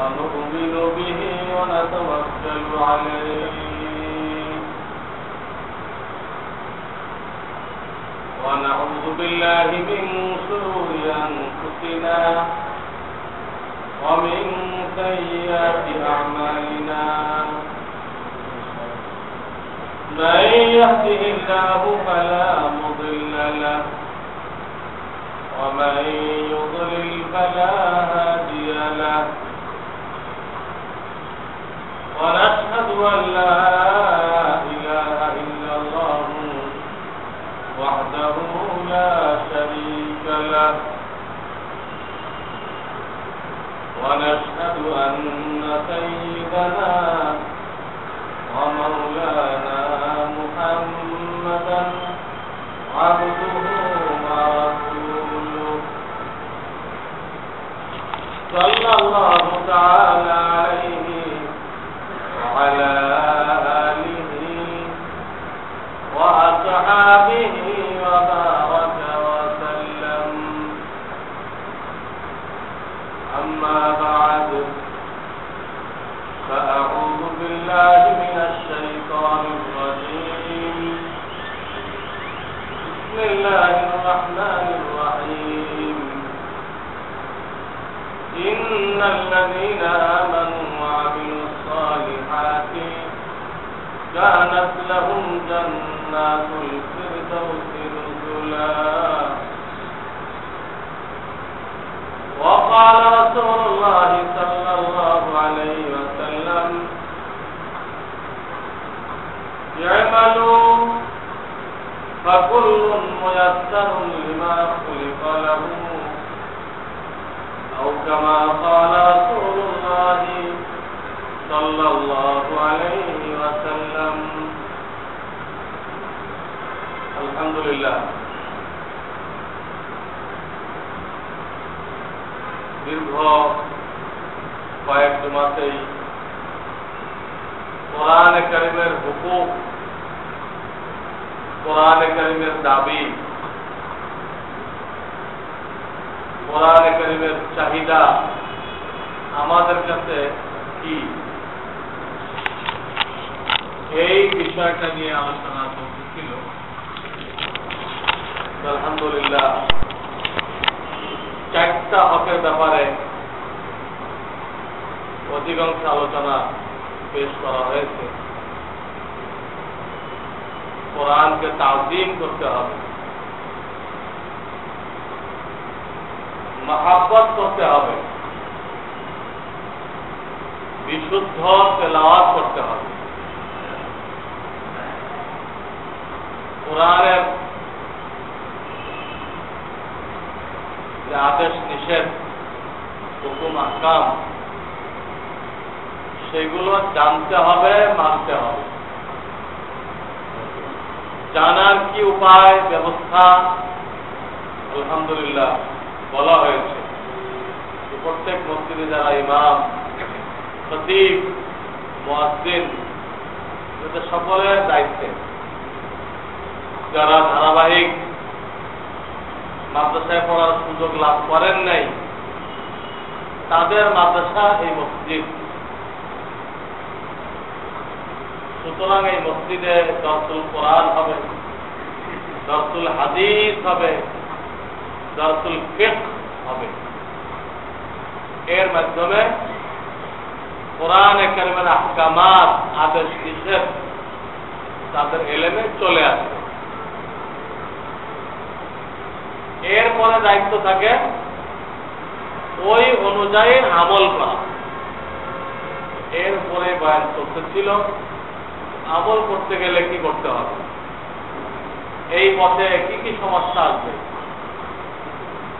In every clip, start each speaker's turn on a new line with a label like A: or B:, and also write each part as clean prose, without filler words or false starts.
A: ونؤمن به ونتوكل عليه ونعوذ بالله من شرور أنفسنا ومن سيئات أعمالنا من يهده الله فلا مضل له ومن يضلل فلا هادي له ونشهد أن لا إله إلا الله وحده لا شريك له ونشهد أن سيدنا ومولانا محمدا عبده ورسوله صلى الله تعالى عليه وعلى آله وأصحابه وبارك وسلم أما بعد فأعوذ بالله من الشيطان الرجيم بسم الله الرحمن الرحيم إن الذين آمنوا وعملوا الصالحات كانت لهم جنات الفردوس نزلا وقال رسول الله صلى الله عليه وسلم اعملوا فكل ميسر لما خلق له أو كما قال رسول الله صلى الله عليه وسلم الحمد لله দীর্ঘ কয়েক মাসেই কোরআনে কারিমের হুকুম, কোরআনে কারিমের দাবি, কোরআনে কারিমের চাহিদা আমাদের কাছে কি, এই বিষয়টা নিয়ে আলোচনা চলতেছিল। আলহামদুলিল্লাহ চারটা হকের ব্যাপারে অধিকাংশ আলোচনা পেশ করা হয়েছে। কোরআনকে তাজিম করতে হবে, মহব্বত করতে হবে, বিশুদ্ধ তেলাওয়াত করতে হবে। কোরআনের যে আদেশ নিষেধ, হুকুম আহকাম, সেগুলো জানতে হবে, মানতে হবে। জানার কি উপায়, ব্যবস্থা আলহামদুলিল্লাহ বলা হয়েছে। প্রত্যেক মসজিদে যারা ইমাম, খতিব, মুয়াজ্জিন, এদের সকলের দায়িত্বে, যারা ধারাবাহিক মাদ্রাসায় পড়ার সুযোগ লাভ করেন নাই, তাদের মাদ্রাসা এই মসজিদ। সুতরাং এই মসজিদে দরসুল কোরআন হবে, দরসুল হাদিস হবে, দরসুল ফিকহ হবে। এর মাধ্যমে কোরআনে কারিমের আহকামাত, আদেশ নিষেধ তাদের এলেমে চলে আসবে। এরপরে দায়িত্ব থাকে ওই অনুযায়ী আমল করা। এরপরে বয়ান চলতেছিল আমল করতে গেলে কি করতে হবে, এই পথে কি কি সমস্যা আসবে,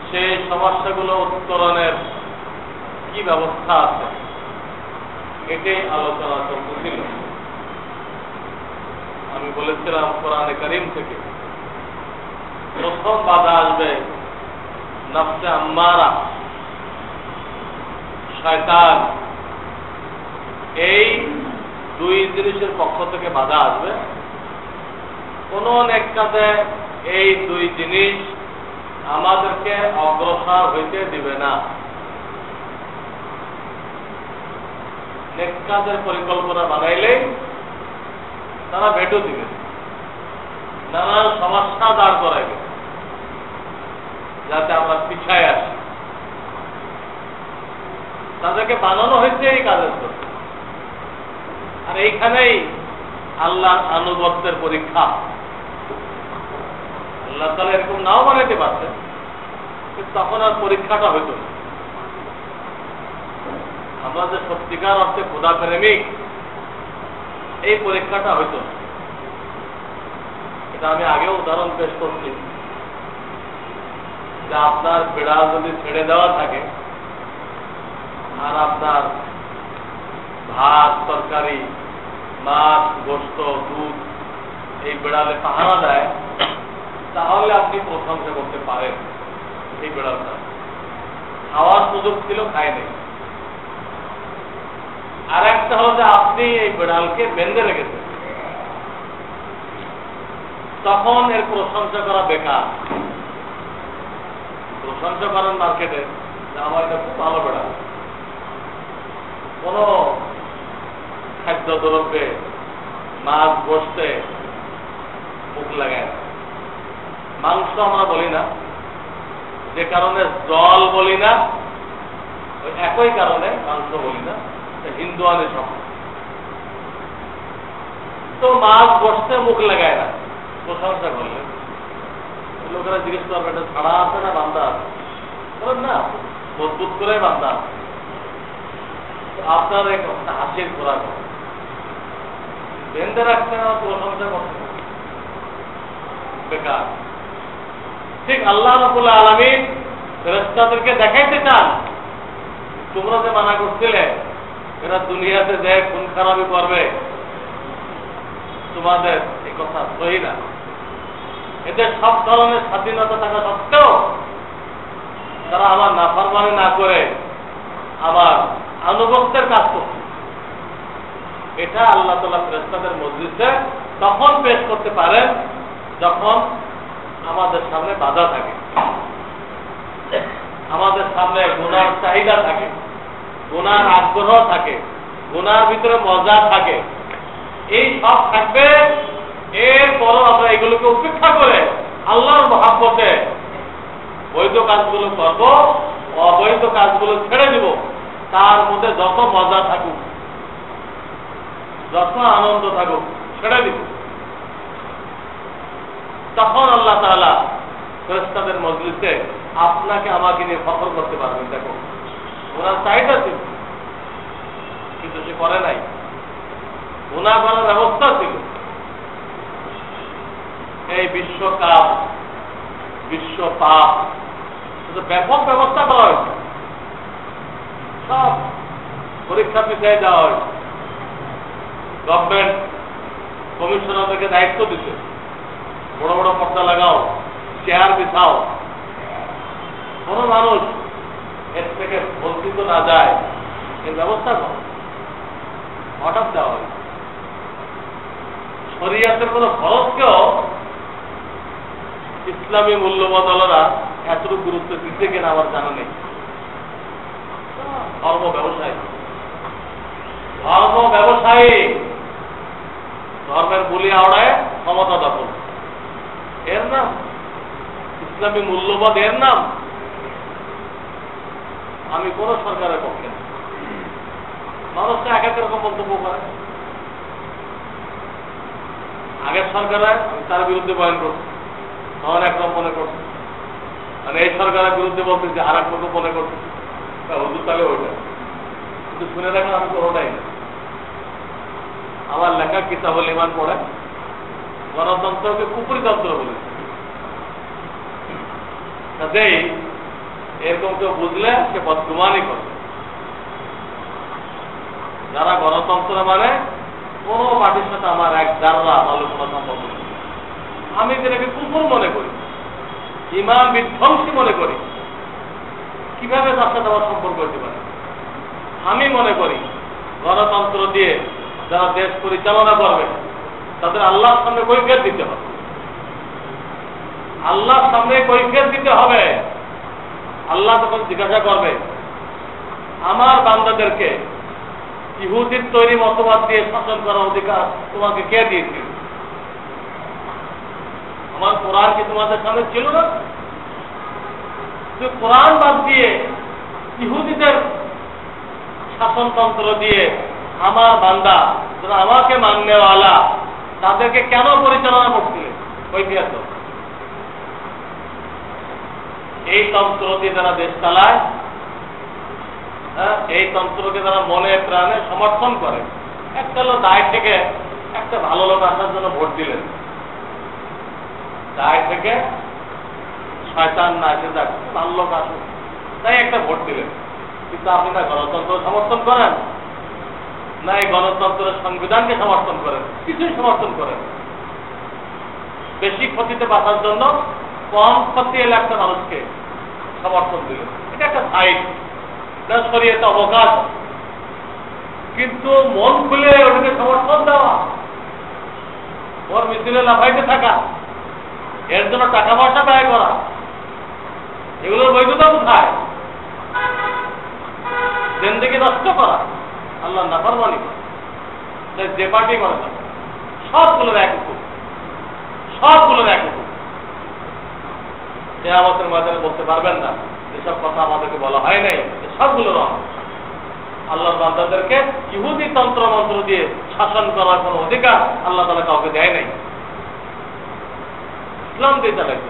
A: সেই সমস্যাগুলো উত্তরণের কি ব্যবস্থা আছে, এটাই আলোচনা চলতেছিল। আমি বলেছিলাম কোরআনে কারীম থেকে প্রথম বাধা আসবে নফসে আম্মারা, শয়তান। এই দুই জিনিসের পক্ষ থেকে বাধা আসবে। কোন এক কাজে এই দুই জিনিস আমাদেরকে অগ্রসর হইতে দিবে না। নেক কাজের পরিকল্পনা বানাইলেই তারা ভেটো দিবে, নানান সমস্যা দাঁড় করাইবে যাতে আমরা পিছায় আসি। তাদেরকে বানানো হয়েছে এই কাজের জন্য। আর এইখানেই আল্লাহর আনুগত্যের পরীক্ষা। আল্লাহ তাআলা এরকম নাও বানাইতে পারতেন, কিন্তু তখন আর পরীক্ষাটা হইত না। আমরা যে সত্যিকার অর্থে খোদা প্রেমিক, এই পরীক্ষাটা হইত না। এটা আমি আগেও উদাহরণ পেশ করছি যে আপনার বিড়াল যদি ছেড়ে দেওয়া থাকে আর আপনার ভাত, তরকারি, মাছ, গোশত, দুধ এই বিড়ালে পাহারা দেয়, তাহলে আপনি প্রশংসা করতে পারেন এই বিড়ালটা। খাওয়ার সুযোগ ছিল, খায়নি। আর একটা হলো যে আপনি এই বিড়ালকে বেঁধে রেখেছেন, তখন এর প্রশংসা করা বেকার। প্রশংসা করেন মার্কেটে যে আমার এটা খুব ভালো বিড়াল, কোন খাদ্য দ্রব্যে, মাছ, গোশতে মুখ লাগায় না। মাংস আমরা বলি না, যে কারণে জল বলি না, ওই একই কারণে মাংস বলি না, হিন্দু আনে সব। তো মাছ গোশতে মুখ লাগায় না, প্রশংসা করলে লোকেরা জিজ্ঞেস করবে এটা ছাড়া আছে না বান্ধা আছে, বলেন না মজবুত করে বান্ধা আছে। আপনার এক হাসির খোরাক বেঁধে রাখছে না, প্রশংসা করছে বেকার। ঠিক আল্লাহ রাব্বুল আলামিন ফেরেশতাদেরকে দেখাইতে চান, তোমরা যে মানা করছিলে এরা দুনিয়াতে যে খুন খারাপি করবে, তোমাদের এই কথা সহি না। এদের সব ধরনের স্বাধীনতা থাকা সত্ত্বেও তারা আমার নাফরমানি না করে আমার আনুগত্যের কাজ করছে। এটা আল্লাহ তাআলা ফেরেশতাদের মজলিসে তখন পেশ করতে পারেন যখন আমাদের সামনে বাধা থাকে, আমাদের সামনে গুনার চাহিদা থাকে, গুনার আগ্রহ থাকে, গুনার ভিতরে মজা থাকে। এই সব থাকবে, এরপরও আমরা এগুলোকে উপেক্ষা করে আল্লাহর মহাব্বতে বৈধ কাজগুলো করব, অবৈধ কাজগুলো ছেড়ে দিব। তার মধ্যে যত মজা থাকুক, যত আনন্দ থাকুক, ছেড়ে দিব। তখন আল্লাহ তাআলা ফেরেশতাদের মজলিসে আপনাকে আমাকে নিয়ে ফখর করতে পারবেন। দেখো ওনার চাহিদা ছিল, কিন্তু সে করে নাই। গুনাহ করার ব্যবস্থা ছিল। এই বিশ্বকাপ, বিশ্ব পাপ, ব্যাপক ব্যবস্থা করা হয়েছে। সব পরীক্ষা পিছিয়ে দেওয়া হয়েছে। গভর্নমেন্ট কমিশনারদেরকে দায়িত্ব দিতে, বড় বড় পর্দা লাগাও, চেয়ার বিছাও, কোন মানুষ এর থেকে বঞ্চিত না যায় এর ব্যবস্থা করো। হঠাৎ দেওয়া হয়েছে। শরিয়াতের কোন খরচকেও ইসলামী মূল্যবোধরা এতটুকু গুরুত্ব দিতে কিনা আমার জানা নেই। ধর্ম ব্যবসায়ী, ধর্ম ব্যবসায়ী, ধর্মের বলি আওড়ায় ক্ষমতা দখল, এর নাম ইসলামী মূল্যবোধ, এর নাম। আমি কোন সরকারের পক্ষে না। মানুষটা এক এক রকম মন্তব্য করে। আগের সরকারে আমি তার বিরুদ্ধে বয়ান করছি, তখন একরকম মনে করছে, মানে এই সরকারের বিরুদ্ধে বলতে যে আর এক রকম মনে করছে। হুজুর তাহলে ওইটা কিন্তু শুনে রাখেন, আমি কোনোটাই না। আমার লেখা কিতাবুল ঈমান পড়ে গণতন্ত্রকে কুপুরিতন্ত্র বলেছে। কাজেই এরকম কেউ বুঝলে সে বদগুমানি করে। যারা গণতন্ত্র মানে কোন পার্টির সাথে আমার এক জাররা ভালো কোনো সম্পর্ক নেই। আমি যেটাকে কুফর মনে করি, ইমান বিধ্বংসী মনে করি, কিভাবে তার সাথে আমার সম্পর্ক হতে পারে? আমি মনে করি গণতন্ত্র দিয়ে যারা দেশ পরিচালনা করবে তাদের আল্লাহর সামনে কৈফিয়ত দিতে হবে। আল্লাহর সামনে কৈফিয়ত দিতে হবে। আল্লাহ তখন জিজ্ঞাসা করবে আমার বান্দাদেরকে ইহুদির তৈরি মতবাদ দিয়ে শাসন করার অধিকার তোমাকে কে দিয়েছিল? আমার কোরআন কি তোমাদের সামনে ছিল না? কোরআন বাদ দিয়ে ইহুদিদের শাসনতন্ত্র দিয়ে আমার বান্দা যারা আমাকে মাননেওয়ালা তাদেরকে কেন পরিচালনা করছিলেন? ঐতিহাস এই তন্ত্র দিয়ে যারা দেশ চালায়, এই তন্ত্রকে যারা মনে প্রাণে সমর্থন করে, একটা হলো দায় থেকে একটা ভালো লোক আসার জন্য ভোট দিলেন, দায় থেকে শয়তান না এসে যাক ভালো লোক আসুন তাই একটা ভোট দিলেন। কিন্তু আপনি না গণতন্ত্র সমর্থন করেন, না এই গণতন্ত্রের সংবিধানকে সমর্থন করেন, কিছুই সমর্থন করেন। বেশি ক্ষতিতে বাঁচার জন্য কম ক্ষতি এলে একটা মানুষকে সমর্থন দিলেন, এটা একটা সাইড, এটা শরীয়তে অবকাশ। কিন্তু মন খুলে ওটাকে সমর্থন দেওয়া, ওর মিছিলে লাফাইতে থাকা, এর জন্য টাকা পয়সা ব্যয় করা, এগুলোর বৈধতা কোথায়? জিন্দেগি নষ্ট করা, আল্লাহ নাফরমানি করা, যে পার্টি করে না সবগুলোর এক হুকুম, সবগুলোর এক হুকুম। আমাদের ময়দানে বলতে পারবেন না এসব কথা আমাদেরকে বলা হয় নাই, সবগুলো রং। আল্লাহর বান্দাদেরকে ইহুদি তন্ত্র মন্ত্র দিয়ে শাসন করার কোন অধিকার আল্লাহ তাআলা কাউকে দেয় নাই। ইসলাম দিয়ে চালাইতে,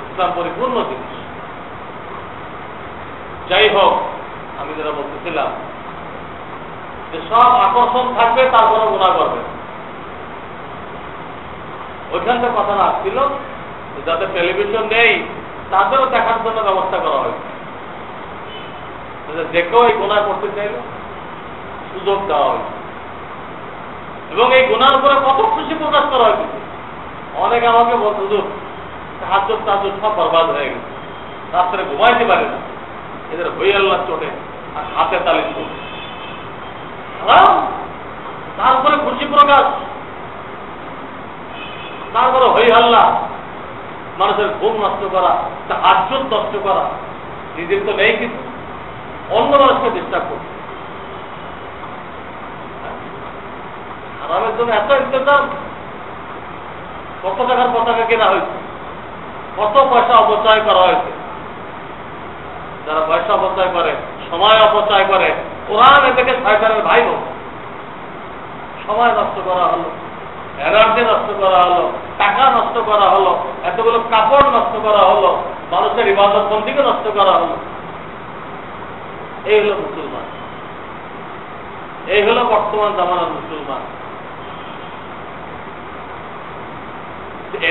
A: ইসলাম পরিপূর্ণ জিনিস। যাই হোক, আমি যেটা বলতেছিলাম যে সব আকর্ষণ থাকবে তারপরে গুনাহ করবে। ওইখানকার কথা না আসছিল যাদের টেলিভিশন নেই তাদেরও দেখার জন্য ব্যবস্থা করা হয়েছে, যে কেউ এই গুনাহ করতে চাইল সুযোগ দেওয়া হয়েছে। এবং এই গুনার উপরে কত খুশি প্রকাশ করা হয়েছে। অনেকে আমাকে বলতো হুজুর তাহাজ্জুদ তাহাজ্জুদ সব বরবাদ হয়ে গেছে, রাত্রে ঘুমাইতে পারে না, এদের হই আল্লাহ চোটে আর হাতে তালি চোটে। তারপরে খুশি প্রকাশ, তারপরে হই হাল্লা, মানুষের ঘুম নষ্ট করা, তাহাজ্জুদ নষ্ট করা, নিজের তো নেই কিন্তু অন্য মানুষকে ডিস্টার্ব করছে। হারামের জন্য এত ইন্তজাম, কত টাকার পতাকা কেনা হয়েছে, কত পয়সা অপচয় করা হয়েছে। যারা পয়সা অপচয় করে, সময় অপচয় করে, কোরআন এদেরকে শয়তানের ভাই বোন। সময় নষ্ট করা হলো, এনার্জি নষ্ট করা হলো, টাকা নষ্ট করা হলো, এতগুলো কাপড় নষ্ট করা হলো, মানুষের ইবাদত বন্দিকে নষ্ট করা হলো। এই হলো মুসলমান, এই হলো বর্তমান জামানার মুসলমান।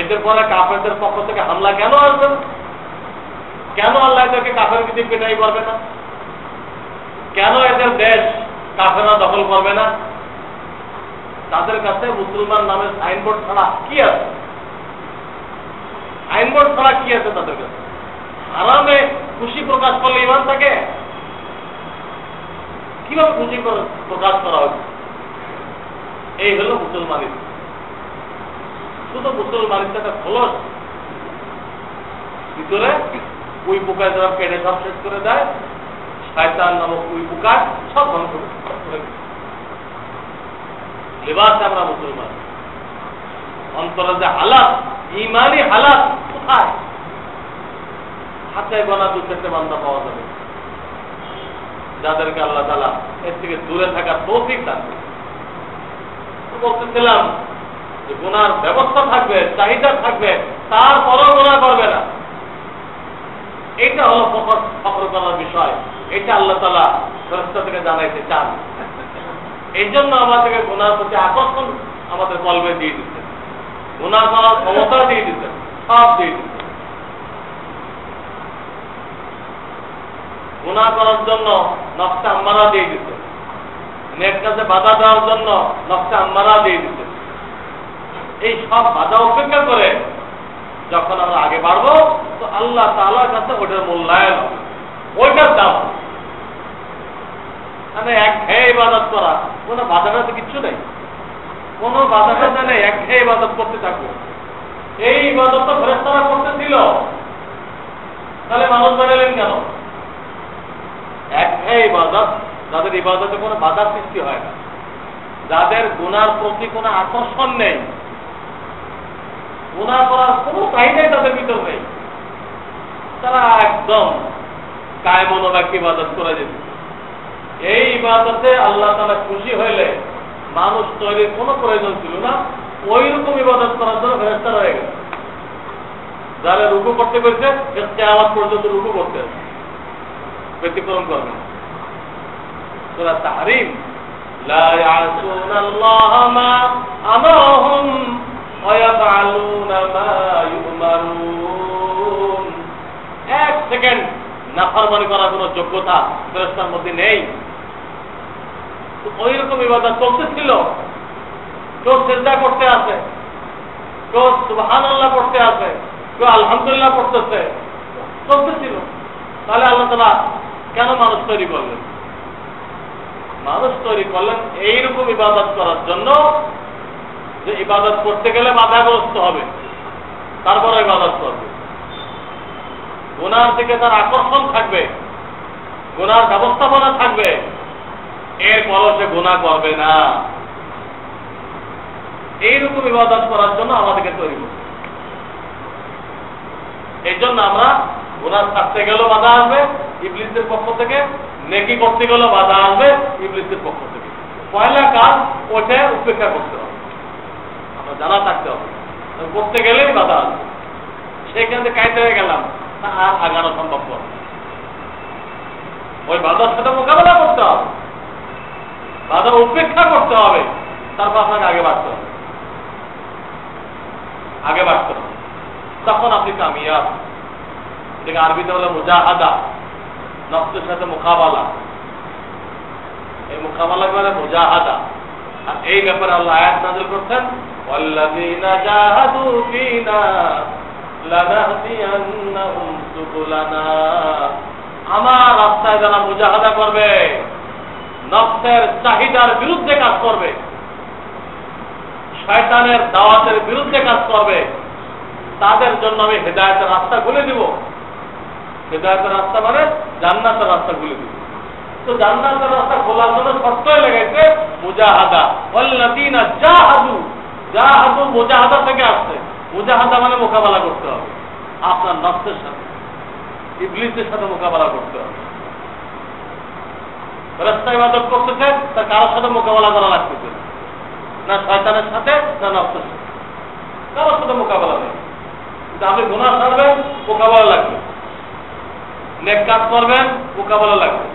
A: এদের পরে কাফেরদের পক্ষ থেকে হামলা কেন আসবে? কেন আল্লাহ এদেরকে কাফের কিছু পেটাই করবে না? কেন এদের দেশ কাফেররা দখল করবে না? তাদের কাছে মুসলমান নামের সাইনবোর্ড ছাড়া কি আছে? সাইনবোর্ড ছাড়া কি আছে তাদের কাছে? আরামে খুশি প্রকাশ করলে ইমান থাকে? কিভাবে খুশি প্রকাশ করা হচ্ছে? এই হলো মুসলমানের। শুধু মুসলমানের একটা খোলস, ভিতরে উই পোকায় যারা পেটে সব শেষ করে দেয়, শয়তান নামক উই পোকা সব ধ্বংস করে। লেবাসে আমরা মুসলমান, অন্তরে যে হালাত, ইমানি হালাত কোথায়? হাতে গোনা দু চারটে বান্দা পাওয়া যাবে যাদেরকে আল্লাহ তাআলা এর থেকে দূরে থাকার তৌফিক দান করবে। বলতেছিলাম যে গুনার ব্যবস্থা থাকবে, চাহিদা থাকবে, তারপরও গুনাহ করবে না। এইটা হলো ফখর করার বিষয়। এটা আল্লাহ তাআলা ফেরেশতা থেকে জানাইতে চান। এই জন্য আমাদেরকে গুনার প্রতি আকর্ষণ আমাদের কলবে দিয়ে দিচ্ছেন, গুনাহ করার ক্ষমতা দিয়ে দিচ্ছেন, সব দিয়ে দিচ্ছেন। গুনাহ করার জন্য নফসে আম্মারা দিয়ে দিচ্ছেন, নেক কাজে বাধা দেওয়ার জন্য নফসে আম্মারা দিয়ে দিচ্ছেন। এই সব বাধা উপেক্ষা করে যখন আমরা আগে বাড়বো তো আল্লাহ তাআলার কাছে ওটার মূল্যায়ন, ওইটার দাম। মানে একঘেয়ে ইবাদত করা, কোনো বাধাটা তো কিচ্ছু নেই, কোনো বাধাটা নেই, একঘেয়ে ইবাদত করতে থাকবো। এই ইবাদত তো ফেরেশতারা করতেছিল, তাহলে মানুষ বানালেন কেন? একঘেয়ে ইবাদত যাদের ইবাদতে কোনো বাধা সৃষ্টি হয় না, যাদের গুনার প্রতি কোনো আকর্ষণ নেই, গুনাহ করার কোনো চাহিদাই তাদের ভিতর নেই, তারা একদম কায়মনোবাক ইবাদত করে যেত। এই ইবাদতে আল্লাহ তাআলা খুশি হইলে মানুষ তৈরির কোনো প্রয়োজন ছিল না, ওই রকম ইবাদত করার জন্য ফেরেশতা হয়ে গেছে। যারা রুকু করতে পেরেছে কিয়ামত পর্যন্ত রুকু করতে ব্যতিক্রম করবে। সূরা তাহরিম, লা ইয়াসুনাল্লাহা মা আমারহুম ওয়া ইয়াফআলুনা মা ইউমারুন। এক সেকেন্ড নাফরমানি করার কোনো যোগ্যতা ফেরেশতার মধ্যে নেই। ওই রকম ইবাদত চলতেছিল। কেউ সিজদা করতে আছে, কেউ সুবহানাল্লাহ পড়তে আছে, কেউ আলহামদুলিল্লাহ পড়তেছে, চলতেছিল। তাহলে আল্লাহ তাআলা কেন মানুষ তৈরি করলেন? মানুষ তৈরি করলেন এইরকম ইবাদত করার জন্য, যে ইবাদত করতে গেলে বাধাগ্রস্ত হবে, তারপরে ইবাদত করবে। গুনার দিকে তার আকর্ষণ থাকবে, গুনার ব্যবস্থাপনা থাকবে, এরপরও সে গুনাহ করবে না। এইরকম ইবাদত করার জন্য আমাদেরকে তৈরি করবে। এই জন্য আমরা গুনাহ ছাড়তে গেলেও বাধা আসবে ইবলিসের পক্ষ থেকে, নেকি করতে গেলেও বাধা আসবে ইবলিসের পক্ষ থেকে। পয়লা কাজ ওটা উপেক্ষা করতে হবে, আমরা জানা থাকতে হবে। করতে গেলেই বাধা আসবে, সেখান থেকে কাইতে হয়ে গেলাম, আর আগানো সম্ভব নয়। ওই বাধার সাথে মোকাবেলা করতে হবে, বাধা উপেক্ষা করতে হবে, তারপর আপনাকে আগে বাড়তে হবে, আগে বাড়তে হবে, তখন আপনি কামিয়াব। এটাকে আরবিতে বলে মুজাহাদা, নফসের সাথে মোকাবেলা। এই মোকাবেলা করে মুজাহাদা। আর এই ব্যাপারে আল্লাহ আয়াত নাযিল করছেন, ওয়াল্লাযীনা জাহাদু ফীনা লানাহদিয়ান্নাহুম সুবুলানা। আমার রাস্তায় যারা মুজাহাদা করবে, নফসের চাহিদার বিরুদ্ধে কাজ করবে, শয়তানের দাওয়াতের বিরুদ্ধে কাজ করবে, তাদের জন্য আমি হেদায়েতের রাস্তা খুলে দিব। হেদায়েতের রাস্তা মানে জান্নাতের রাস্তা খুলে দিব। তো জান্নাতের রাস্তা খোলার জন্য শর্তই লাগাইছে মুজাহাদা। ওয়াল্লাযীনা জাহাদু, জাহাদু মুজাহাদা থেকে আসছে। মুজাহাদা মানে মোকাবেলা করতে হবে, আপনার নফসের সাথে, ইবলিসের সাথে মোকাবেলা করতে হবে। রাস্তা ইবাদত করতেছে, তার কারোর সাথে মোকাবেলা করা লাগতেছে না, শয়তানের সাথে না নফসের সাথে, কারোর সাথে মোকাবেলা নেই। কিন্তু আপনি গুনাহ ছাড়বেন, মোকাবেলা লাগবে। নেক কাজ করবেন, মোকাবেলা লাগবে।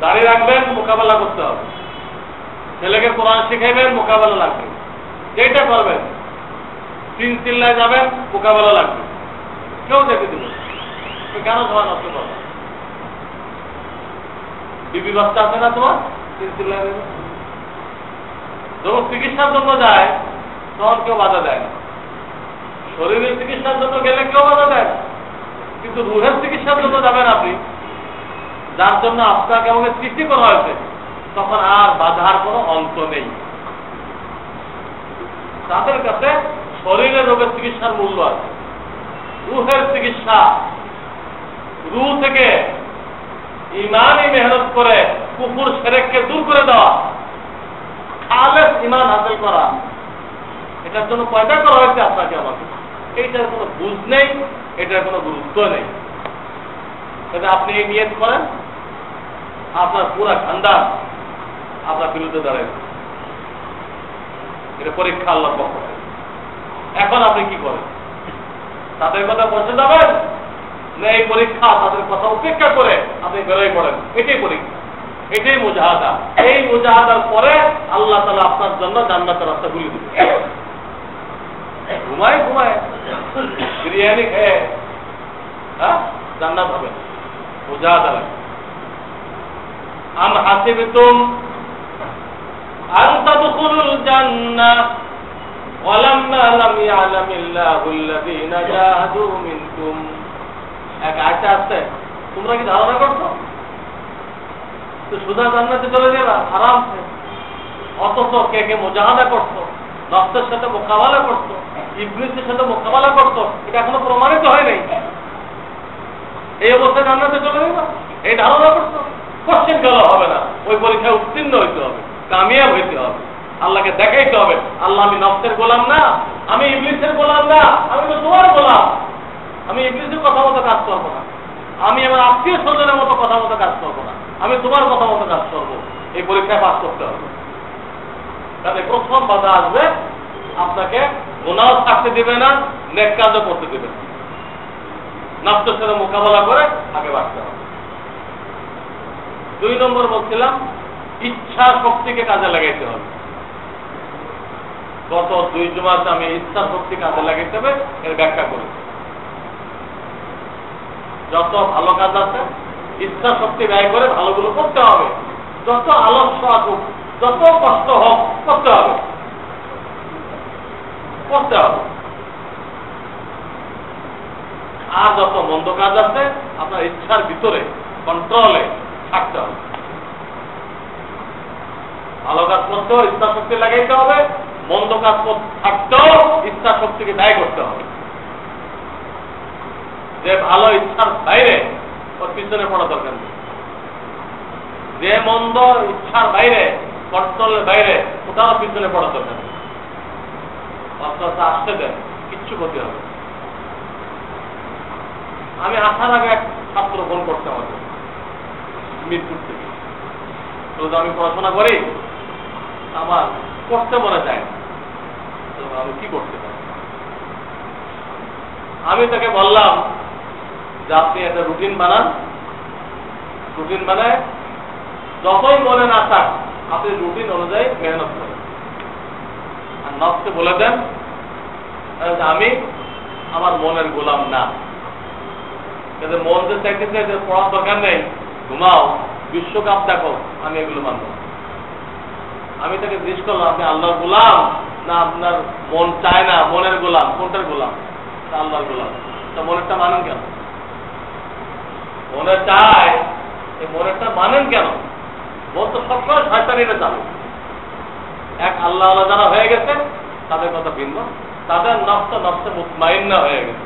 A: দাড়ি রাখবেন, মোকাবেলা করতে হবে। ছেলেকে কোরআন শিখাইবেন, মোকাবেলা লাগবে। যেটা করবেন, তিন চিল্লায় যাবেন, মোকাবেলা লাগবে। কেউ দেখে দিল, কেন সময় নষ্ট করবে? বিবি বাচ্চা আছে না তোমার, তিন চিল্লায় দেবে। যখন চিকিৎসার জন্য যায় তখন কেউ বাধা দেয় না। শরীরের চিকিৎসার জন্য গেলে কেউ বাধা দেয় না, কিন্তু রুহের চিকিৎসার জন্য যাবেন আপনি, যার জন্য আপনাকে আমাকে সৃষ্টি করা হয়েছে, তখন আর বাধার কোনো অন্ত নেই। তাদের কাছে শরীরের রোগের চিকিৎসার মূল্য আছে, রুহের চিকিৎসা, রুহ থেকে ইমানই মেহনত করে কুফর শিরককে দূর করে দেওয়া, খালেস ইমান হাসিল করা, এটার জন্য পয়দা করা হয়েছে আপনাকে আমাকে। এইটার কোনো বুঝ নেই, এটার কোনো গুরুত্ব নেই। তাহলে আপনি এই নিয়ত করেন, আপনার পুরা খানদান আপনার বিরুদ্ধে দাঁড়ায়। এটা পরীক্ষা আল্লাহর পক্ষ থেকে। এখন আপনি কি করেন? তাদের কথা বসে যাবেন না এই পরীক্ষা, তাদের কথা উপেক্ষা করে আপনি বেরোয় পড়েন? এটাই পরীক্ষা, এটাই মুজাহাদা। এই মুজাহাদার পরে আল্লাহ তাআলা আপনার জন্য জান্নাতের রাস্তা খুলে দিবে। ঘুমায় ঘুমায় বিরিয়ানি খেয়ে জান্নাত হবে, মুজাহাদা লাগে। আম হাসিবতুম আন তাদখুলুল জান্নাহ ওয়ালাম্মা লাম ইয়ালামিল্লাহু আল্লাযীনা জাহাদু মিনকুম। এক আয়াত আছে, তোমরা কি ধারণা করছো তো সুদা জান্নাতে চলে যাবা আরামসে? অথচ কে কে মুজাহাদা করতো, নফসের সাথে মোকাবেলা করতো, ইবলিসের সাথে মোকাবেলা করতো, এটা এখনো প্রমাণিত হয় নাই। এই অবস্থায় জান্নাতে চলে যাবা, এই ধারণা করতো? কোশ্চেন গেল হবে না, ওই পরীক্ষায় উত্তীর্ণ হইতে হবে, কামিয়াব হইতে হবে, আল্লাহকে দেখাইতে হবে আল্লাহ আমি নফসের গোলাম না, আমি ইবলিসের গোলাম না, আমি তো তোমার গোলাম, আমি ইবলিসের কথা মতো কাজ করবো না, আমি আমার আত্মীয় স্বজনের মতো কথা মতো কাজ করবো না, আমি তোমার কথা মতো কাজ করবো। এই পরীক্ষায় পাস করতে হবে। তাহলে প্রথম বাধা আসবে, আপনাকে গুনাহ থাকতে দিবে না, নেক কাজও করতে দিবে না, নফসের সাথে মোকাবেলা করে আগে বাড়তে হবে। 2 নম্বর বলছিলাম ইচ্ছা শক্তিকে কাজে লাগাইতে হবে। গত 2 জুমাতে আমি ইচ্ছা শক্তি কাজে লাগাইতে হবে এর ব্যাখ্যা করি। যত ভালো কাজ আছে ইচ্ছা শক্তি ব্যয় করে ভালোগুলো করতে হবে, যত আলস্য আসুক, যত কষ্ট হোক করতে হবে, করতে হবে। আর যত মন্দ কাজ আছে আপনার ইচ্ছার ভিতরে কন্ট্রোলে থাকতে হবে। ভালো কাজ করতেও ইচ্ছা শক্তি লাগাইতে হবে, মন্দ কাজ থাকতেও ইচ্ছা শক্তিকে ব্যয় করতে হবে। যে ভালো ইচ্ছার বাইরে ওর পিছনে পড়া দরকার নেই, যে মন্দ ইচ্ছার বাইরে কন্ট্রোলের বাইরে কোথাও পিছনে পড়া দরকার নেই। আস্তে আস্তে আসতে দেন, কিচ্ছু ক্ষতি হবে। আমি আসার আগে এক ছাত্র ফোন করতে আমাকে মিরপুর থেকে, শুধু আমি পড়াশোনা করি, আমার করতে মনে যায়, আমি কি করতে পারি? আমি তাকে বললাম যে আপনি একটা রুটিন বানান, রুটিন বানায় যতই মনে না থাক আপনি রুটিন অনুযায়ী মেহনত করেন, আর নফসকে বলে দেন আমি আমার মনের গোলাম না। কিন্তু মন যে চাইতেছে যে পড়ার দরকার নেই, ঘুমাও, বিশ্বকাপ দেখো, আমি এগুলো মানব। আমি তাকে জিজ্ঞেস করলাম আপনি আল্লাহর গোলাম না আপনার মন চায় না মনের গোলাম? কোনটার গোলাম? আল্লাহর গোলাম। তা মনেরটা মানেন কেন? মনে চায়, এই মনেরটা মানেন কেন? মন তো সবসময় শয়তানিটা চালু। এক আল্লাহ আল্লাহ যারা হয়ে গেছে তাদের কথা ভিন্ন, তাদের নফসে মুতমাইন্না হয়ে গেছে,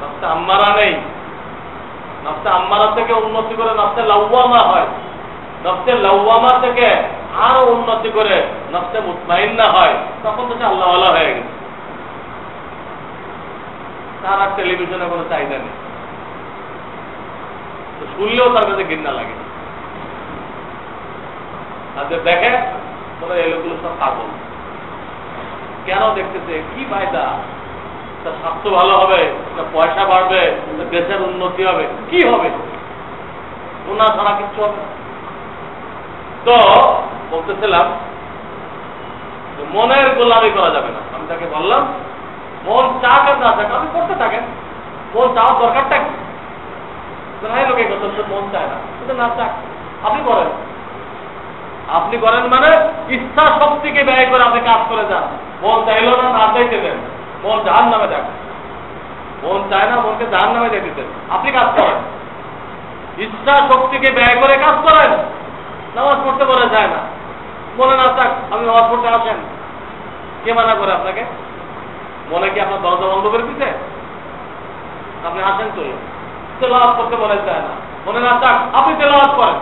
A: নফসে আম্মারা নেই। নফসে আম্মারা থেকে উন্নতি করে নফসে লাওয়ামা হয়, নফসে লাওয়ামা থেকে আরো উন্নতি করে নফসে মুতমাইন্না হয়, তখন থেকে আল্লাহ আল্লাহ হয়ে গেছে। তার আর টেলিভিশনে কোনো চাহিদা নেই, শুনলেও তার কাছে ঘৃণা লাগে। আর যে দেখে তোরা এই লোকগুলো সব পাগল, কেন দেখতেছে, কি ফায়দা? তার স্বাস্থ্য ভালো হবে, তার পয়সা বাড়বে, দেশের উন্নতি হবে, কি হবে? গুনাহ ছাড়া কিচ্ছু হবে না। তো বলতেছিলাম মনের গোলামি করা যাবে না। আমি তাকে বললাম মন চাক আর না চাক আপনি করতে থাকেন, মন চাওয়ার দরকারটা কি? লোকে মন চায় না, কিন্তু না চাক আপনি করেন। আপনি করেন মানে ইচ্ছা শক্তিকে ব্যয় করে আপনি কাজ করে যান। মন চাইল না, না চাইতে দেন, মন জাহান নামে যাক। মন চায় না, মনকে জাহান নামে যেতে দেন, আপনি কাজ করেন। ইচ্ছা শক্তিকে ব্যয় করে কাজ করেন। নামাজ পড়তে বলে যায় না, মনে না চাক আপনি নামাজ পড়তে আসেন, কে মানা করে আপনাকে? মনে কি আপনার দরজা বন্ধ করে দিতে? আপনি আসেন তো, তেলাওয়াত করতে বলে যায় না, মনে না চাক আপনি তেলাওয়াত করেন।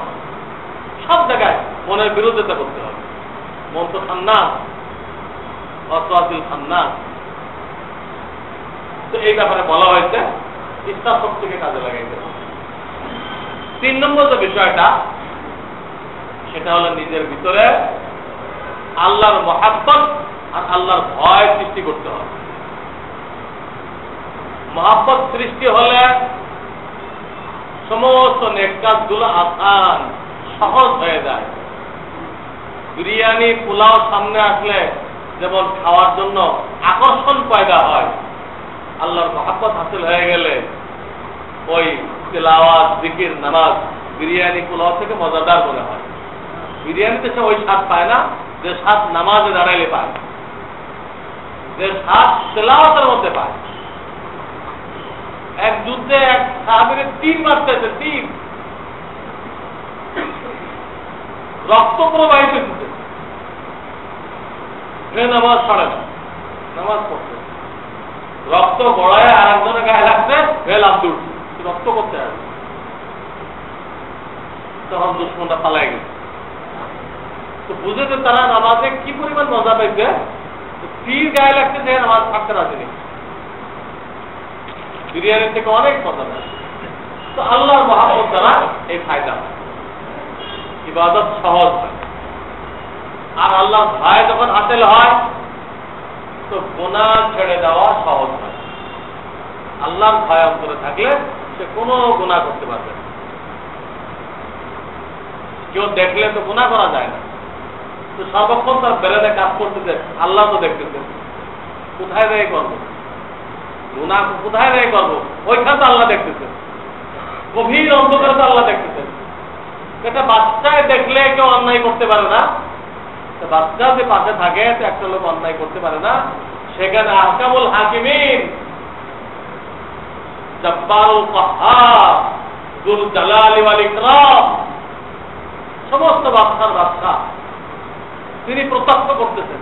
A: সব জায়গায় মনের বিরোধিতা করতে হবে। মন তো খান্নাস, অসওয়াসিল খান্নাস। তো এই ব্যাপারে বলা হয়েছে ইচ্ছা শক্তিকে কাজে লাগাইতে হবে। 3 নম্বর যে বিষয়টা, সেটা হলো নিজের ভিতরে আল্লাহর মহাব্বত আর আল্লাহর ভয় সৃষ্টি করতে হবে। মহাব্বত সৃষ্টি হলে সমস্ত নেক কাজগুলো আসান সহজ হয়ে যায়। বিরিয়ানি পোলাও সামনে আসলে যেমন খাওয়ার জন্য আকর্ষণ পয়দা হয়, আল্লাহর মহাব্বত হাসিল হয়ে গেলে ওই তিলাওয়াত, জিকির, নামাজ বিরিয়ানি পোলাও থেকে মজাদার মনে হয়। বিরিয়ানিতে সে ওই স্বাদ পায় না যে স্বাদ নামাজে দাঁড়াইলে পায়, যে স্বাদ তিলাওয়াতের মধ্যে পায়। এক যুদ্ধে এক সাহাবীকে 3 মারতেছে, 3 রক্ত প্রবাহিত হচ্ছে, নামাজ ছাড়ে না, নামাজ পড়ছে, রক্ত গড়ায় আর একজনের গায়ে লাগছে, লাভ উঠছে, রক্ত করতে হবে। তখন দুশ্মনটা পালাই গেছে। তো বুঝে যে তারা নামাজে কি পরিমাণ মজা পাইবে, তীর গায়ে লাগছে যে নামাজ থাকতে রাখেনি, বিরিয়ানির থেকে অনেক মজা পায়। তো আল্লাহর মহাব্বত দ্বারা এই ফায়দা হয়, ইবাদত সহজ হয়। আর আল্লাহর ভয় যখন হাসিল হয় তো গুনাহ ছেড়ে দেওয়া সহজ হয়। আল্লাহর ভয় অন্তরে থাকলে সে কোনো গুনাহ করতে পারবে না। কেউ দেখলে তো গুনাহ করা যায় না, তো সর্বক্ষণ তার বেরেনে কাজ করতেছে, আল্লাহ তো দেখতেছে, কোথায় রেখে করবো গুনাহ, কোথায় রেখে করবো, ওইখানে তো আল্লাহ দেখতেছে, গভীর অন্ধকারে তো আল্লাহ দেখতেছে। এটা বাচ্চায় দেখলে কেউ অন্যায় করতে পারে না, বাচ্চা যে পাশে থাকে একটা লোক অন্যায় করতে পারে না, সেখানে আহকামুল হাকিমিন জব্বারুল কাহ্হার যুল জালালি ওয়াল ইকরাম সমস্ত বাচ্চার বাচ্চা তিনি প্রত্যক্ষ করতেছেন।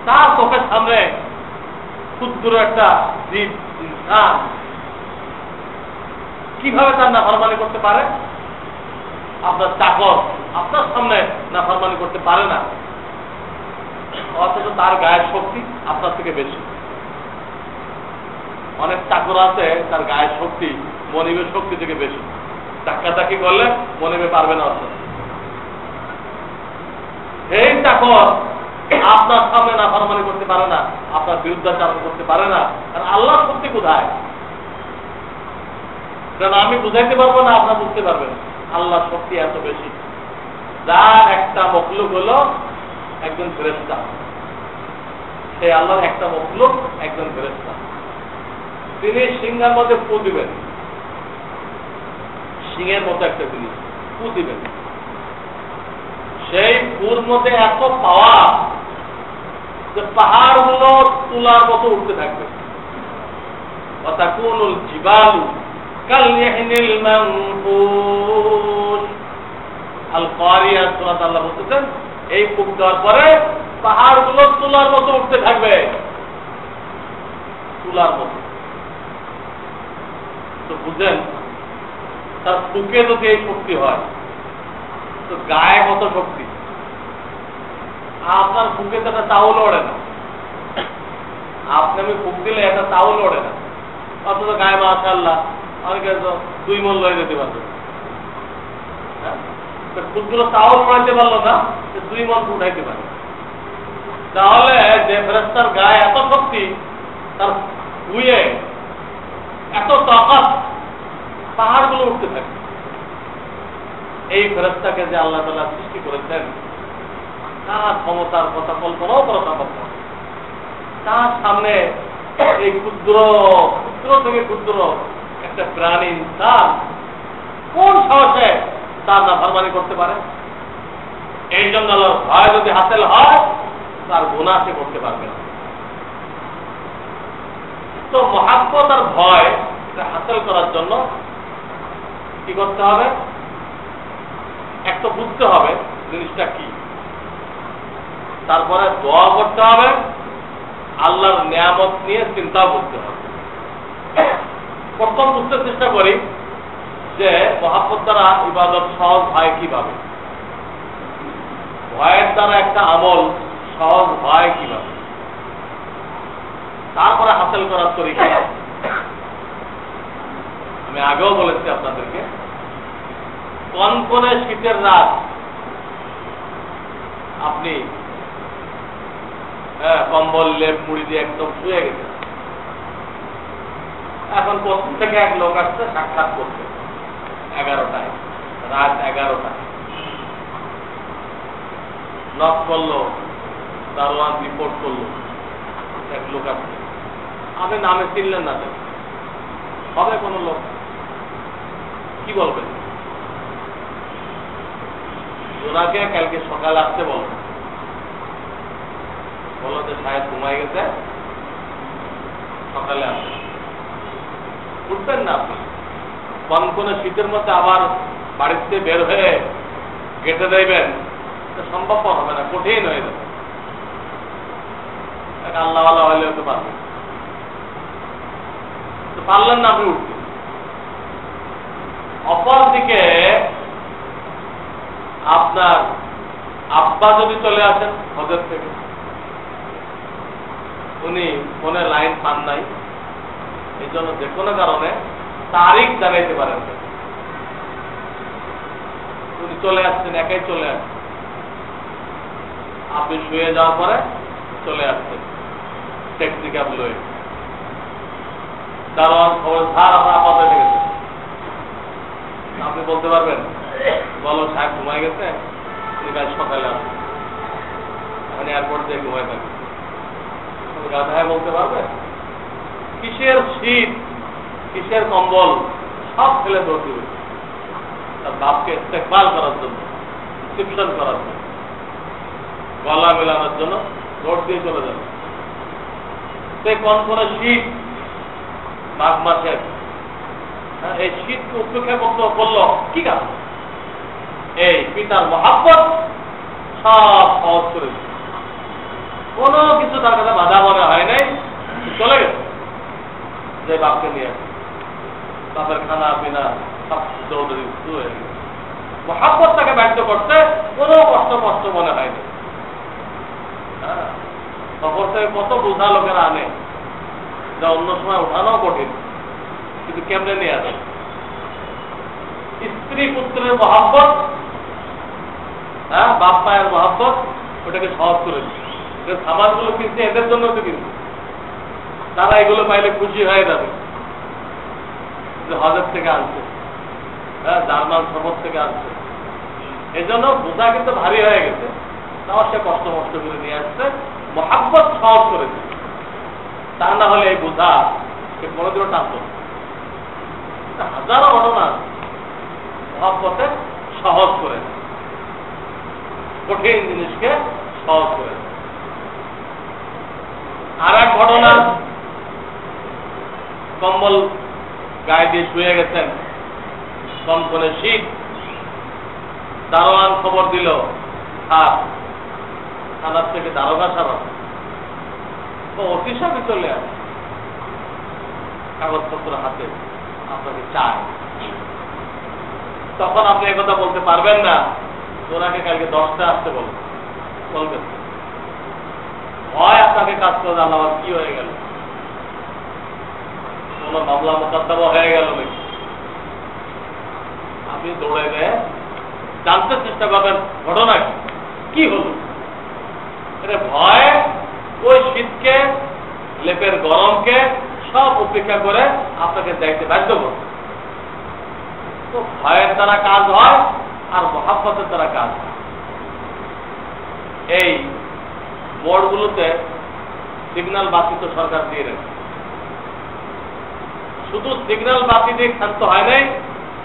A: তার চোখের সামনে ক্ষুদ্র একটা জীব ইনসান কিভাবে তার নাফরমানি করতে পারে? আপনার চাকর আপনার সামনে নাফরমানি করতে পারে না, অথচ তার গায়ের শক্তি আপনার থেকে বেশি। অনেক চাকর আছে তার গায়ের শক্তি মনিবের শক্তি থেকে বেশি, ধাক্কাধাক্কি করলে মনিবে পারবে না। অর্থাৎ সেই চাকর আপনার সামনে নাফরমানি করতে পারে না, আপনার বিরুদ্ধাচারণ করতে পারে না, কারণ আল্লাহর শক্তি কোথায়? কারণ আমি বুঝাইতে পারবো না, আপনার বুঝতে পারবেন। আল্লাহর শক্তি এত বেশি, যার একটা মখলুক হলো একজন ফেরেশতা, সেই আল্লাহর একটা মখলুক একজন ফেরেশতা, তিনি সিংহের মধ্যে ফু দিবেন, সিংহের মতো একটা জিনিস ফু দিবেন, সেই ফুর মধ্যে এত পাওয়া যে পাহাড়গুলো তুলার মতো উঠতে থাকবে। ওয়াতাকুনুল জিবালু কালইহনিল মানফুশ। আল কারিয়া সূরা আল্লাহ বলতেছেন এই ফুক দেওয়ার পরে পাহাড়গুলো তুলার মতো উঠতে থাকবে, তুলার মতো। তো বুঝেন তার ফুকে যদি এই শক্তি হয় তো গায়ে কত শক্তি। আপনার ফুকে তো একটা তাও লড়ে না, আপনি আমি ফুক দিলে একটা তাও লড়ে না, অথচ গায়ে মাশাআল্লাহ অনেকে তো 2 মণ লড়ে যেতে পারবে। ক্ষুদ্র তাও লড়াইতে পারলো না, 2 মণ উঠাইতে পারে। তাহলে যে ফেরেশতার গায়ে এত শক্তি, তার ভুয়ে এত তাকাত, পাহাড়গুলো উঠতে থাকে। এই ফেরেশতাকে যে আল্লাহ তাআলা সৃষ্টি করেছেন, তার ক্ষমতার কথা কল্পনাও করা সম্ভব নয়। তার সামনে এই ক্ষুদ্র ক্ষুদ্র থেকে ক্ষুদ্র একটা প্রাণী ইনসান কোন সাহসে তার নাফরমানি করতে পারে? এই জন্য আল্লাহর ভয় যদি হাসিল হয় তার গুনাহ সে করতে পারবে না। তো মহাব্বত আর ভয় হাসিল করার জন্য কি করতে হবে? একটা বুঝতে হবে জিনিসটা কি, তারপরে দোয়া করতে হবে, আল্লাহর নিয়ামত নিয়ে চিন্তা করতে হবে। প্রথম বুঝতে চেষ্টা করি যে মহাব্বত দ্বারা ইবাদত সহজ হয় কিভাবে, ভয়ের দ্বারা একটা আমল সহজ হয় কিভাবে, তারপরে হাসিল করার তরিকা। আমি আগেও বলেছি আপনাদেরকে, কনকনে শীতের রাত আপনি কম্বল লেপ মুড়ি দিয়ে একদম শুয়ে গেছে, এখন প্রথম থেকে এক লোক আসছে সাক্ষাৎ করতে 11টায়, রাত 11টায় নক করলো, দারোয়ান রিপোর্ট করলো এক লোক আসছে। আপনি নামে চিনলেন না, হবে কোন লোক, কি বলবেন? ওনাকে কালকে সকালে আসতে বলবেন, বলো যে সাহেব ঘুমাই গেছে, সকালে আসবে। উঠবেন না আপনি, কনকনে শীতের মধ্যে আবার বাড়িতে বের হয়ে গেটে দেবেন, সম্ভবপর হবে না, কঠিন হয়ে যাবে। আল্লাহ আল্লাহ হলে হতে পারবেন, পারলেন না আপনি উঠতে। অপরদিকে আব্বা যদি চলে আসেন হজের থেকে, উনি ফোনে লাইন পান নাই, এই জন্য যে কোনো কারণে তারিখ জানাইতে পারেন, উনি চলে আসছেন, একাই চলে আসছেন, আপনি শুয়ে যাওয়ার পরে চলে আসছেন ট্যাক্সি ক্যাব লয়ে, দারোয়ান খবর ধার আপনার আপাতত গেছে, আপনি বলতে পারবেন বলো সাহেব ঘুমাই গেছে, উনি কাল সকালে আসবেন, এখন এয়ারপোর্ট দিয়ে ঘুমাই থাকবে, গাধায় বলতে পারবে? কিসের শীত, কিসের কম্বল সব ফেলে দৌড় দিবে তার বাপকে ইস্তেকবাল করার জন্য, রিসিপশন করার জন্য, গলা মেলানোর জন্য দৌড় দিয়ে চলে যাবে। সে কোন শীত মাঘ মাসের, এই শীতকে উপেক্ষা করতে করলো কি কারণ? এই পিতার মহাব্বত সব সহজ করে দিচ্ছে, কোনো কিছু তার কাছে বাধা মনে হয় নাই, চলে গেছে যে বাপকে নিয়ে বাপের খানা পিনা সব দৌড়ি শুরু হয়ে গেছে। মহাব্বত তাকে ব্যক্ত করতে কোনো কষ্ট মনে হয়নি। হ্যাঁ, সফর থেকে কত বোঝা লোকেরা আনে, যা অন্য সময় উঠানো কঠিন, কিন্তু কেমনে নিয়ে আসে? স্ত্রী পুত্রের মহাব্বত, হ্যাঁ, বাপ মায়ের মহাব্বত, ওটাকে সহজ করে দিচ্ছে। খাবারগুলো কিনছে এদের জন্য তো কিনছে, তারা এগুলো পাইলে খুশি হয়ে যাবে যে হজের থেকে আনছে, হ্যাঁ, জার্মান শহর থেকে আনছে, এই জন্য বোঝা কিন্তু ভারী হয়ে গেছে, তাও সে কষ্ট করে নিয়ে আসছে, মহাব্বত সহজ করে দিচ্ছে। তা না হলে এই বোঝা সে কোনোদিনও টানতো, হাজারো ঘটনা মহাব্বতে সহজ করে, কঠিন জিনিসকে সহজ করে। আর এক ঘটনা, কম্বল গায়ে দিয়ে শুয়ে গেছেন, কনকনে শীত, দারোয়ান খবর দিল থানার থেকে দারোগা সারা, তো অতি সাথে চলে আসে, কাগজপত্র হাতে আপনাকে চায়। তখন আপনি একথা বলতে পারবেন না, ওনাকে কালকে 10টা আসতে বলবেন, হয় আপনাকে কাজ করে আল্লাহ কি হয়ে গেল, কোন মামলা মোকদ্দমা হয়ে গেল নাকি, আপনি দৌড়ে গিয়ে জানতে চেষ্টা করবেন ঘটনা কি হল। এটা ভয় ওই শীতকে, লেপের গরমকে সব উপেক্ষা করে আপনাকে দেখতে বাধ্য করবে। তো ভয়ের দ্বারা কাজ হয় আর মহাব্বতের দ্বারা কাজ হয়। এই মোড়গুলোতে সিগন্যাল বাতি তো সরকার দিয়ে রাখে, শুধু সিগন্যাল বাতি দিয়ে ক্ষান্ত হয় নাই,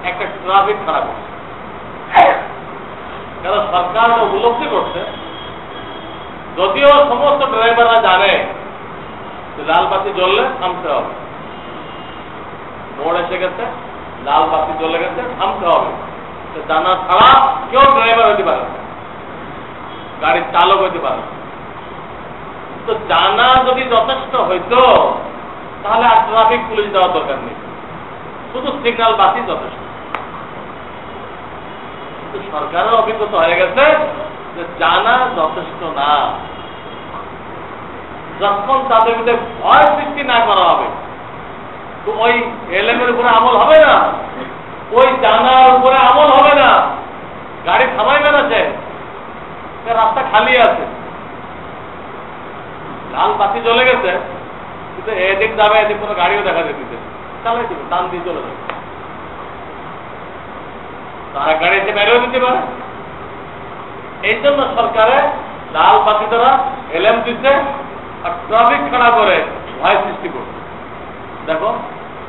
A: একটা ট্রাফিক খারাপ হচ্ছে, কারণ সরকার উপলব্ধি করছে, যদিও সমস্ত ড্রাইভাররা জানে লাল বাতি জ্বললে থামতে হবে, মোড় এসে গেছে, লাল বাতি জ্বলে গেছে, থামতে হবে, জানা ছাড়া কেউ ড্রাইভার হতে পারে, গাড়ির চালক হতে পারে। তো জানা যদি যথেষ্ট হইতো তাহলে আর ট্রাফিক পুলিশ দেওয়ার দরকার নেই, শুধু সিগন্যাল বাতি যথেষ্ট। কিন্তু সরকারের অভিজ্ঞতা হয়ে গেছে যে জানা যথেষ্ট না, যখন তাদের মধ্যে ভয় সৃষ্টি না করা হবে, তো ওই এলএমের উপরে আমল হবে না, ওই জানার উপরে আমল হবে না, গাড়ি থামাইবে না, সে রাস্তা খালি আছে, লাল বাতি জ্বলে গেছে, কিন্তু এদিক যাবে, এদিক কোনো গাড়িও দেখা যেতে চালাই দিবে, টান দিয়ে চলে যাবে, তারা গাড়ি এসে বেরিয়েও দিতে পারে। এই জন্য সরকারে লাল বাতি দ্বারা এলএম দিচ্ছে আর ট্রাফিক খাড়া করে ভয় সৃষ্টি করছে, দেখো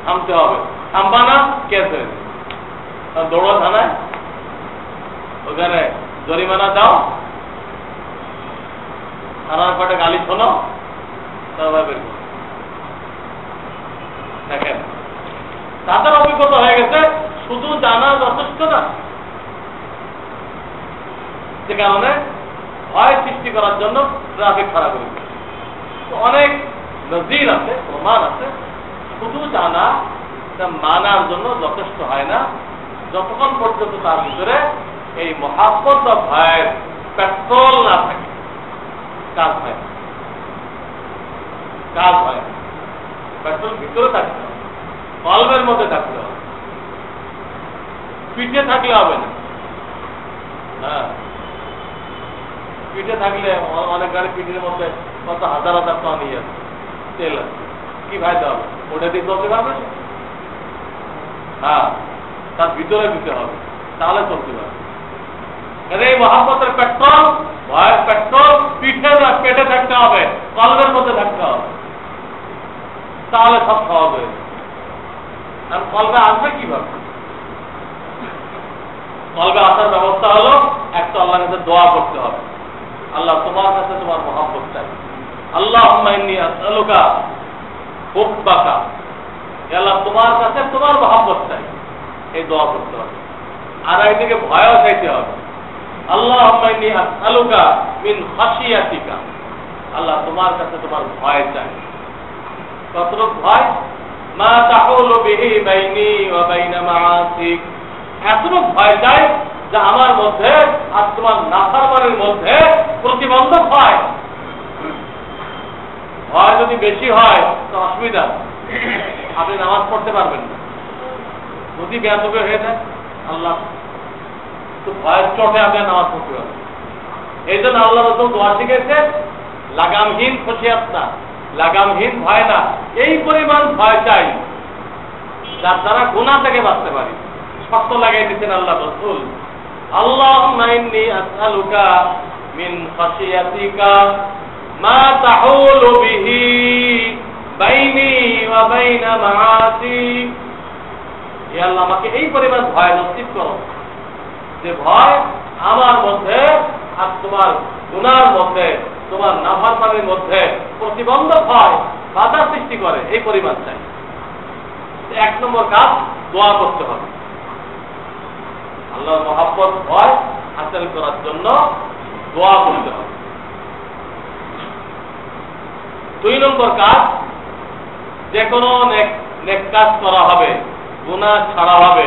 A: থামতে হবে, থামবা না কেস হয়েছে, দৌড়ো থানায়, ওখানে জরিমানা দাও, থানার পাটে গালি শোনো, দেখেন তাদের অভিজ্ঞতা হয়ে গেছে, শুধু জানা যথেষ্ট না, সে কারণে ভয় সৃষ্টি করার জন্য ট্রাফিক খারাপ হয়ে গেছে। অনেক নজির আছে, প্রমাণ আছে, শুধু জানা মানার জন্য যথেষ্ট হয় না, যতক্ষণ পর্যন্ত তার ভিতরে এই মহাব্বত বা ভয়ের পেট্রোল না থাকে কাজ হয় না, কাজ হয় না। পেট্রোল ভিতরে থাকতে হবে, কলমের মধ্যে থাকতে হবে, পিঠে থাকলে হবে না। হ্যাঁ, পিঠে থাকলে অনেক গাড়ি পিঠের মধ্যে কত হাজার হাজার টন নিয়ে তেল আছে, কি ফায়দা হবে? ওটা দিয়ে চলতে পারবে? হ্যাঁ, তার ভিতরে দিতে হবে, তাহলে চলতে পারবে। এই মহাব্বতের পেট্রোল, ভয়ের পেট্রোল পিঠে না পেটে থাকতে হবে, কলমের মধ্যে থাকতে হবে, তাহলে সব সহজ হয়ে যাবে। আর কলবে আসবে কিভাবে? কলবে আসার ব্যবস্থা হলো একটা আল্লাহর কাছে দোয়া করতে হবে, আল্লাহ তোমার কাছে তোমার মহাব্বত চাই, আল্লাহুম্মা ইন্নী আসআলুকা হুব্বাকা, আল্লাহ তোমার কাছে তোমার মহাব্বত চাই, এই দোয়া করতে হবে। আর একদিকে ভয়ও চাইতে হবে, আল্লাহুম্মা ইন্নী আসআলুকা মিন খাশিয়াতিকা, আল্লাহ তোমার কাছে তোমার ভয় চাই। কতটুকু ভয়? মা তাহুলু বিহি বাইনি ওয়া বাইনা মাআসিক, এতটুকু ভয় চাই যে আমার মধ্যে আর তোমার নাফরমানির মধ্যে প্রতিবন্ধক হয়। ভয় যদি বেশি হয় তো অসুবিধা, আপনি নামাজ পড়তে পারবেন না। যদি জ্ঞাতব্য হয়ে যায় আল্লাহ, তো ভয়ের চোটে আপনি নামাজ পড়তে পারবেন। এই জন্য আল্লাহ রাসূল দোয়া শিখেছে, লাগামহীন খসিয়াত না, লাগামহীন ভয় না, এই পরিমাণ ভয় চাই যার দ্বারা গুনাহ থেকে বাঁচতে পারি। শক্ত লাগাই দিচ্ছেন আল্লাহ রাসূল, আল্লাহুম্মা ইন্নী আসআলুকা মিন খাশিয়াতিকা মা তাহুলু বিহি বাইনি ওয়া বাইনা মাআসি, হে আল্লাহ আমাকে এই পরিমাণ ভয় নসিব করো যে ভয় আমার মধ্যে আর তোমার গুনার মধ্যে, তোমার নাফরমানির মধ্যে প্রতিবন্ধক হয়, বাধা সৃষ্টি করে, এই পরিমাণ চাই। এক নম্বর কাজ দোয়া করতে হবে, আল্লাহর মহব্বত ভয় হাসিল করার জন্য দোয়া করতে হবে। দুই নম্বর কাজ, যে কোনো নেক কাজ করা হবে, গুনাহ ছাড়া হবে,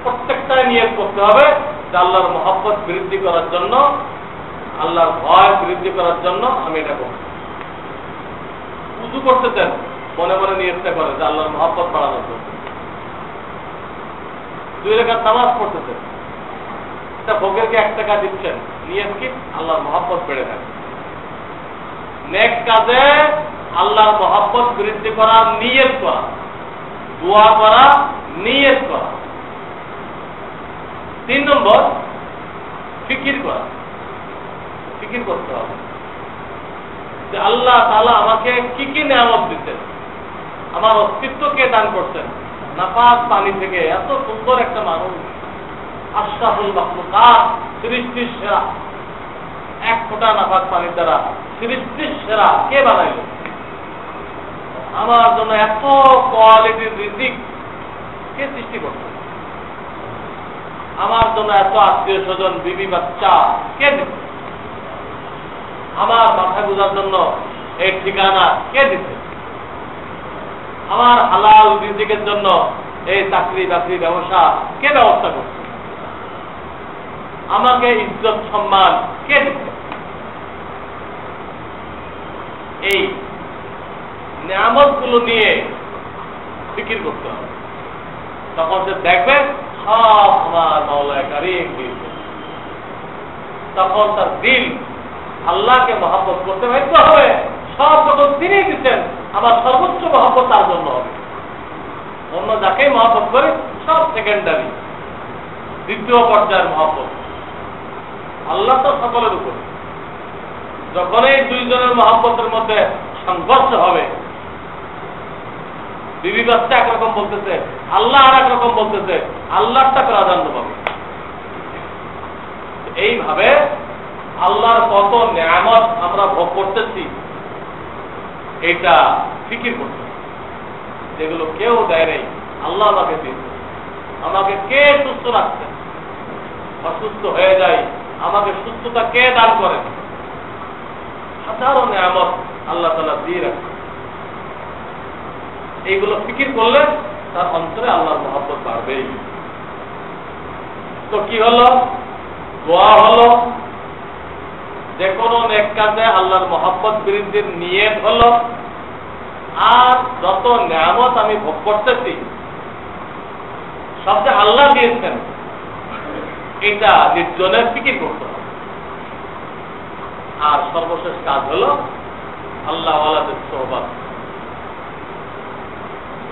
A: প্রত্যেকটাই নিয়ত করতে হবে যে আল্লাহর মহব্বত বৃদ্ধি করার জন্য, আল্লাহর ভয় বৃদ্ধি করার জন্য আমি এটা করব। উযু করতেছেন, মনে মনে নিয়তটা করে যে আল্লাহর মহব্বত বাড়ানোর জন্য। 2 রাকাত নামাজ পড়তেছেন, এটা ভোগেরকে 1 টাকা দিচ্ছেন, নিয়ত কি? আল্লাহর মহব্বত বেড়ে থাকে। নেক কাজে আল্লাহর মহব্বত বৃদ্ধি করা, নিয়ত করা, দোয়া করা, নিয়ত করা। 3 নম্বর ফিকির করা, ফিকির করতে হবে যে আল্লাহ তাআলা আমাকে কি কি নিয়ামত দিচ্ছেন, আমার অস্তিত্বকে দান করছেন। নাপাক পানি থেকে এত সুন্দর একটা মানুষ, আশরাফুল মাখলুকাত, সৃষ্টির সেরা, 1 ফোঁটা নাপাক পানির দ্বারা সৃষ্টির সেরা কে বানাইল? আমার জন্য এত কোয়ালিটির রিজিক কে সৃষ্টি করছে? আমার জন্য এত আত্মীয় স্বজন, বিবি বাচ্চা কে দিচ্ছে? আমার মাথা গুজার জন্য এই ঠিকানা কে দিচ্ছে? আমার হালাল রিজিকের জন্য এই চাকরি বাকরি ব্যবসা কে ব্যবস্থা করছে? আমাকে ইজ্জত সম্মান কে দিচ্ছে? এই নিয়ামতগুলো নিয়ে ফিকির করতে হবে। তখন সে দেখবে সব আমার মাওলানা কারীম দিয়েছে। তখন তার দিল আল্লাহকে মহব্বত করতে বাধ্য হবে। সব যখন তিনি দিচ্ছেন, আমার সর্বোচ্চ মহব্বত তার জন্য হবে। অন্য যাকেই মহব্বত করে সব সেকেন্ডারি, দ্বিতীয় পর্যায়ের মহব্বত। আল্লাহ তো সকলের উপর। যখন এই 2 জনের মহব্বতের মধ্যে সংঘর্ষ হবে, বিবি বাচ্চা একরকম বলতেছে, আল্লাহ আর একরকম বলতেছে, আল্লাহটা প্রাধান্য পাবে। এইভাবে আল্লাহর কত নিয়ামত আমরা ভোগ করতেছি, এটা ফিকির করতে, যেগুলো কেউ দেয় নেই, আল্লাহ আমাকে দিয়েছে। আমাকে কে সুস্থ রাখছে? অসুস্থ হয়ে যায়, আমাকে সুস্থতা কে দান করে? হাজারো নিয়ামত আল্লাহ তাআলা দিয়ে রাখে। এইগুলো ফিকির করলে তার অন্তরে আল্লাহর মহব্বত বাড়বেই। তো কি হলো? দোয়া হলো, যে কোনো নেক কাজে আল্লাহর মহব্বত বৃদ্ধির নিয়ত হলো, আর যত নিয়ামত আমি ভোগ করতেছি সবচেয়ে আল্লাহ দিয়েছেন, এটা নির্জনের ফিকির করতে হবে। আর সর্বশেষ কাজ হলো আল্লাহ ওয়ালাদের সোহবত।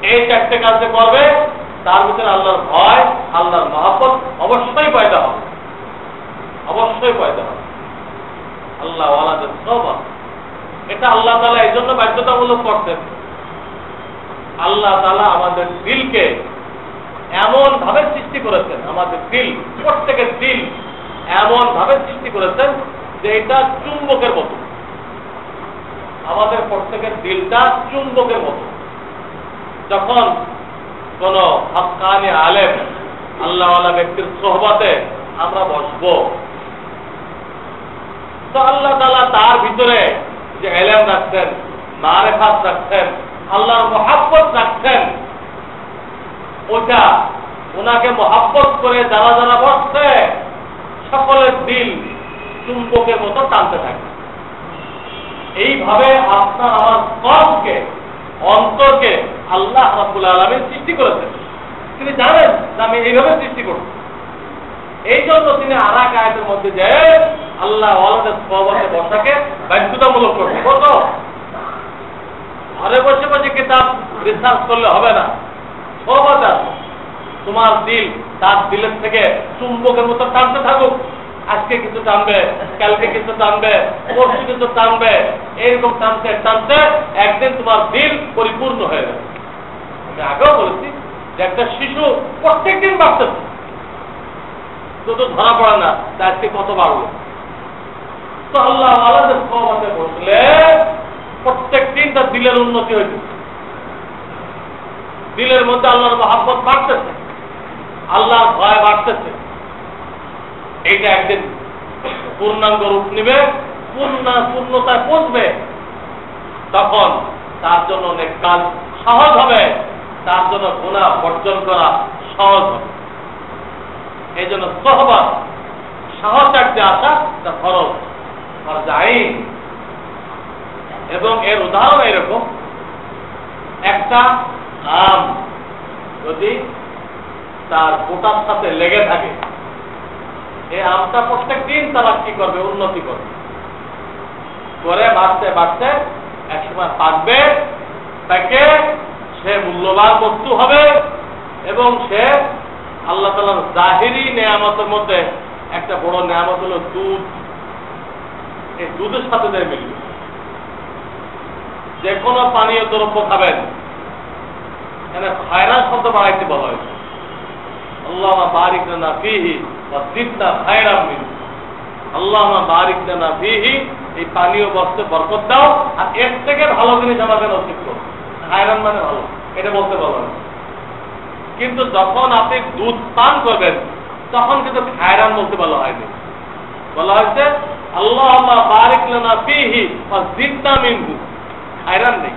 A: এই চারটে কাজে করবে, তার ভিতরে আল্লাহর ভয়, আল্লাহর মহব্বত অবশ্যই পয়দা হবে, অবশ্যই পয়দা হবে। আল্লাহ ওয়ালাদের সোহবত, এটা আল্লাহ তাআলা এই জন্য বাধ্যতামূলক করতেন। আল্লাহ তাআলা আমাদের দিলকে এমন ভাবে সৃষ্টি করেছেন, আমাদের দিল, প্রত্যেকের দিল এমন ভাবে সৃষ্টি করেছেন যে এটা চুম্বকের মতো। আমাদের প্রত্যেকের দিলটা চুম্বকের মতো। যখন কোন হক্কানি আলেম, আল্লাহওয়ালা ব্যক্তির সোহবতে আমরা বসব, তো আল্লাহ তাআলা তার ভিতরে যে ইলম রাখছেন, মারিফাত রাখছেন, আল্লাহর মহব্বত রাখছেন, ওটা ওনাকে মহব্বত করে যারা যারা বসছে সকলের দিল চুম্বকের মতো টানতে থাকে। এইভাবে আপনার আমার কলবকে, অন্তরকে আল্লাহ রাব্বুল আলামিন সৃষ্টি করেছেন। তিনি জানেন যে আমি এইভাবে সৃষ্টি করব। এই জন্য তিনি আরেক আয়াতের মধ্যে যে আল্লাহ ওয়ালাদের সোহবতে বসাকে বাধ্যতামূলক করছেন। কত ঘরে বসে বসে কিতাব রিসার্চ করলে হবে না, সোহবত আছে। তোমার দিল তার দিলের থেকে চুম্বকের মতো টানতে থাকুক। আজকে কিছু টানবে, কালকে কিছু টানবে, পরশু কিছু টানবে, এইরকম টানতে টানতে একদিন তোমার দিল পরিপূর্ণ হয়ে যাবে। আমি আগেও বলেছি যে একটা শিশু প্রত্যেকদিন বাড়তেছে, শুধু ধরা পড়ে না যে আজকে কত বাড়লো। তো আল্লাহ ওয়ালাদের সোহবতে বসলে প্রত্যেক দিন তার দিলের উন্নতি হয়েছে, দিলের মধ্যে আল্লাহর মহব্বত বাড়তেছে, আল্লাহর ভয় বাড়তেছে। এইটা একদিন পূর্ণাঙ্গ রূপ নিবে, পূর্ণতায় পৌঁছবে। তখন তার জন্য অনেক কাজ সহজ হবে, তার জন্য গুনাহ বর্জন করা সহজ হবে। এই জন্য সোহবত, সাহচর্যে আসা তা ফরজ, ফরজ আইন। এবং এর উদাহরণ এরকম, একটা আম যদি তার গোটার সাথে লেগে থাকে, এই আমটা প্রত্যেক দিন তারা কি করবে, উন্নতি করবে, করে বাড়তে বাড়তে একসময় পাকবে, তাকে সে মূল্যবান বস্তু হবে এবং সে আল্লাহ তাআলার জাহিরি নেয়ামতের মধ্যে একটা বড় নেয়ামত হলো দুধ। এই দুধের সাথে মিলবে। যে কোনো পানীয় দ্রব্য খাবেন, এখানে খায়রান শব্দ বাড়াইতে বলা হয়েছে। আল্লাহুম্মা বারিক লানা ফীহি ওয়া জিদনা খায়রাম মিনহু। আল্লাহুম্মা বারিক লানা ফীহি, এই পানীয় বস্তুতে বরকত দাও, আর এর থেকে ভালো জিনিস আমাকে নসিব করো। খায়রান মানে ভালো, এটা বলতে বলা হয়েছে। কিন্তু যখন আপনি দুধ পান করবেন তখন কিন্তু খায়রান বলতে বলা হয়নি, বলা হয়েছে আল্লাহুম্মা বারিক লানা ফীহি ওয়া জিদনা মিনহু। খায়রান নেই,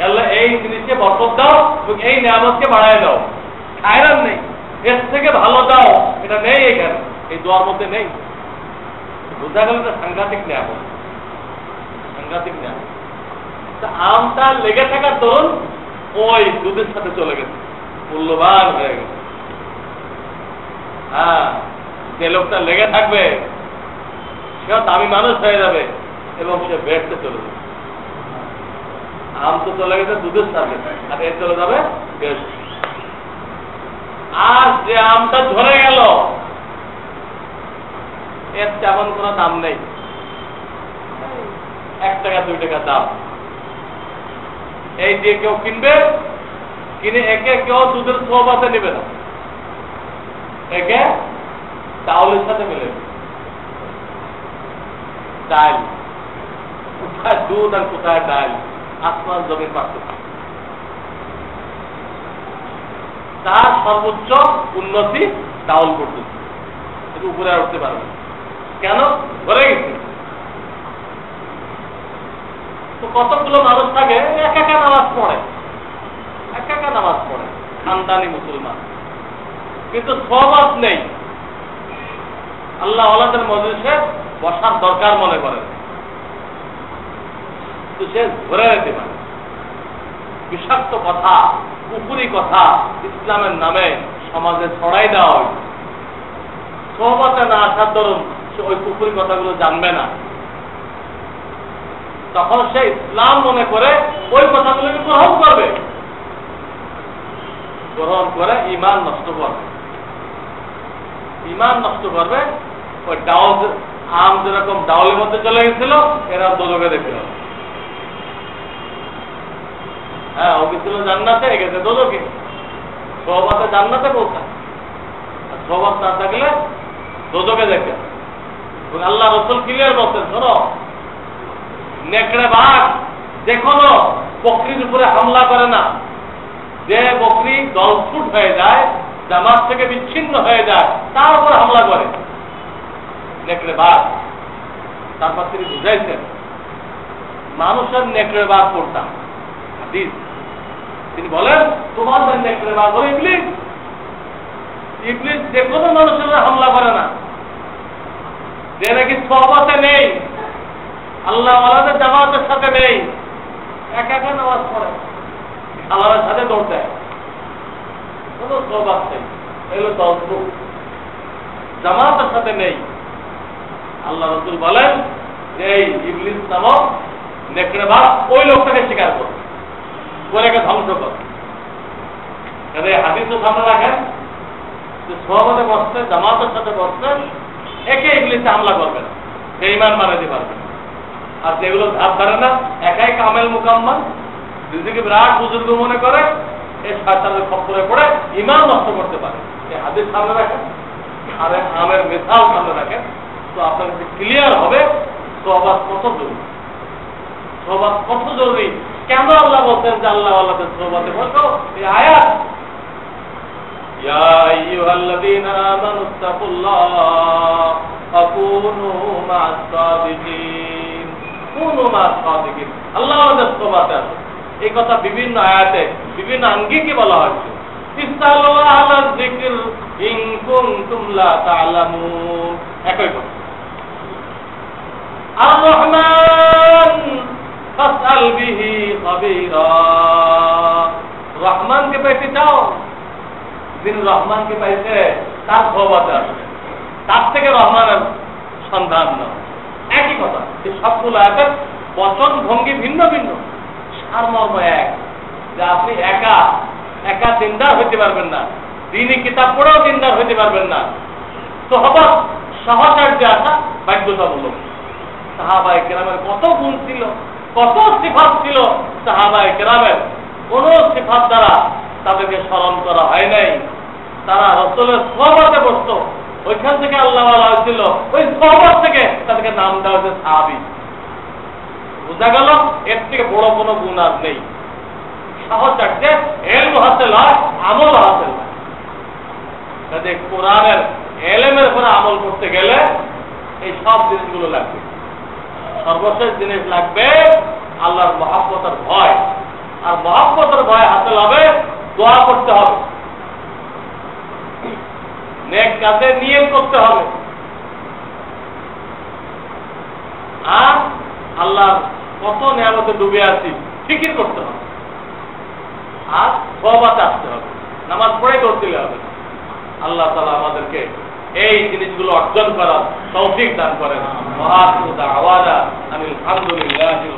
A: আল্লাহ এই জিনিসকে বরকত দাও এবং এই নিয়ামতকে বাড়ায় দাও। খায়রান নেই, এর থেকে ভালো দাও, এটা নেই এখানে, এই দোয়ার মধ্যে নেই। বোঝা গেল না? সাংঘাতিক নিয়ামত, সাংঘাতিক নিয়ামত। আমটা লেগে থাকার দরুন ওই দুধের সাথে চলে গেছে, মূল্যবান হয়ে গেছে। হ্যাঁ, যে লোকটা লেগে থাকবে সেও দামি মানুষ হয়ে যাবে এবং সে বেড়তে চলে যাবে। আম তো চলে গেছে দুধের সাথে, আর এর চলে যাবে বেশ। আর যে আমটা ঝরে গেল, এর তেমন কোনো দাম নেই, 1 টাকা 2 টাকা দাম। এই দিয়ে কেউ কিনবে, কিনে একে কেউ দুধের সোহবতে নেবে না, একে চাউলের সাথে মিলে ডাল। কোথায় দুধ আর কোথায় ডাল, আসমান জমির পার্থক্য। তার সর্বোচ্চ উন্নতি চাউল করতেছে, একটু উপরে আর উঠতে পারবে কেন? ধরে গেছে। তো কতগুলো মানুষ থাকে একা নামাজ পড়ে, একা নামাজ পড়ে, খানদানি মুসলমান, কিন্তু সোহবত নেই। আল্লাহ ওয়ালাদের মজলিসে বসার দরকার মনে করেন, তো সে ধরে নিতে পারে। বিষাক্ত কথা, কুফরি কথা ইসলামের নামে সমাজে ছড়াই দেওয়া হয়। সোহবতে না আসার দরুন সে ওই কুফরি কথাগুলো জানবে না, তখন সে ইসলাম মনে করে ওই কথাগুলোকে গ্রহণ করবে, গ্রহণ করে ঈমান নষ্ট করবে। ঈমান নষ্ট করবে। ওই ডাউল আম যেরকম ডাউলের মধ্যে চলে গেছিল, এরা দোজখে দেখছিল। হ্যাঁ, ও গেছিল জান্নাতে, গেছে দোজখে। সোহবতে জান্নাতে পৌঁছায়, আর সোহবত না থাকলে দোজখে দেখে। আল্লাহ রাসূল ক্লিয়ার বলছেন, শোনো, নেকড়ে বাঘ যে কোনো বকরির উপরে হামলা করে না। যে বকরি দলছুট হয়ে যায়, জামাত থেকে বিচ্ছিন্ন হয়ে যায়, তার উপর হামলা করে নেকড়ে বাঘ। তারপর তিনি বুঝাইছেন মানুষের নেকড়ে বাঘ করতাম হাদিস। তিনি বলেন তোমাদের নেকড়ে বাঘ হলো ইবলিস। ইবলিস যে কোনো মানুষের হামলা করে না, যে নাকি সোহবতে নেই, আল্লাহ ওয়ালাদের জামাতের সাথে নেই, একা একা নামাজ পড়ে, আল্লাহর সাথে দৌড় দেয়, কোন সোহবত নেই, এগুলো দলছুট, জামাতের সাথে নেই। আল্লাহ রাসূল বলেন যে এই ইবলিস নামক নেকড়ে বাঘ ওই লোকটাকে স্বীকার করে একে ধ্বংস করে। হাদিসও সামনে রাখেন যে সোহবতে বসতে, জামাতের সাথে বসতে, একে ইবলিসে হামলা করবে না, সে ঈমান বানাতে পারবে না। আর যেগুলো ধাপ ধরে না, একাই কামেল মুকাম্মাল, নিজেকে বিরাট বুজুর্গ মনে করে, এই শয়তানের খপ্পরে পড়ে ঈমান নষ্ট করতে পারে। এই হাদিস সামনে রাখেন আর আমের মিসাল সামনে রাখেন, তো আপনার কাছে ক্লিয়ার হবে সোহবত কত জরুরি। সোহবত কত জরুরি, কেন আল্লাহ বলতেন যে আল্লাহ আল্লাহদের সোহবতে বসো। এই আয়াত, ইয়া আইয়ুহাল্লাযীনা আমানুত্তাকুল্লাহ ফাকুনু মা'আস সাদিকিন, কুনু মা'আস সাদিকিন। আল্লাহ আমাদের সোহবতে আছে, এই কথা বিভিন্ন আয়াতে বিভিন্ন আঙ্গিকে বলা হয়েছে। ইসআলু আহলায যিকর ইন কুনতুম লা তা'লামুন, একই কথা। আর রহমান ফাসআল বিহি খাবীরা, রহমানকে পাইতে চাও, যিনি রহমানকে পাইছে তার সোহবতে আসবে, তার থেকে রহমানের সন্ধান নাও। একই কথা, এই সবগুলো আয়াতের বচন ভঙ্গি ভিন্ন ভিন্ন, সারমর্ম এক, যে আপনি একা একা দিনদার হইতে পারবেন না, দ্বীনি কিতাব পড়েও দিনদার হইতে পারবেন না। সোহবত সহচর্যে আসা বাধ্যতামূলক। সাহাবায়ে কেরামের কত গুণ ছিল, কত সিফাত ছিল সাহাবায়ে কেরামের, কোন সিফাত দ্বারা তাদেরকে স্মরণ করা হয় নাই। তারা রাসূলের সোহবতে বসত, ওইখান থেকে আল্লাহ ওয়ালা হয়েছিল, ওই সোহবত থেকে তাদেরকে নাম দেওয়া হয়েছে সাহাবী। বোঝা গেল এর থেকে বড় কোনো গুণ আর নেই। সহচর্যে ইলম হাসিল হয়, আমল হাসিল হয়। কাজে কোরআনের ইলমের উপরে আমল করতে গেলে এই সব জিনিসগুলো লাগবে। সর্বশেষ জিনিস লাগবে আল্লাহর মহব্বতের ভয়, আর মহব্বতের ভয় হাসিল হবে দোয়া করতে হবে, নেক কাজে নিয়ত করতে হবে, আর আল্লাহর কত নিয়ামতে ডুবে আছি ফিকির করতে হবে, আর সোহবতে আসতে হবে, নামাজ পড়ে করতে হবে। আল্লাহ তাআলা আমাদেরকে এই জিনিসগুলো অর্জন করার তৌফিক দান করেন। ওয়া আখিরু দাওয়ানা আলহামদুলিল্লাহি।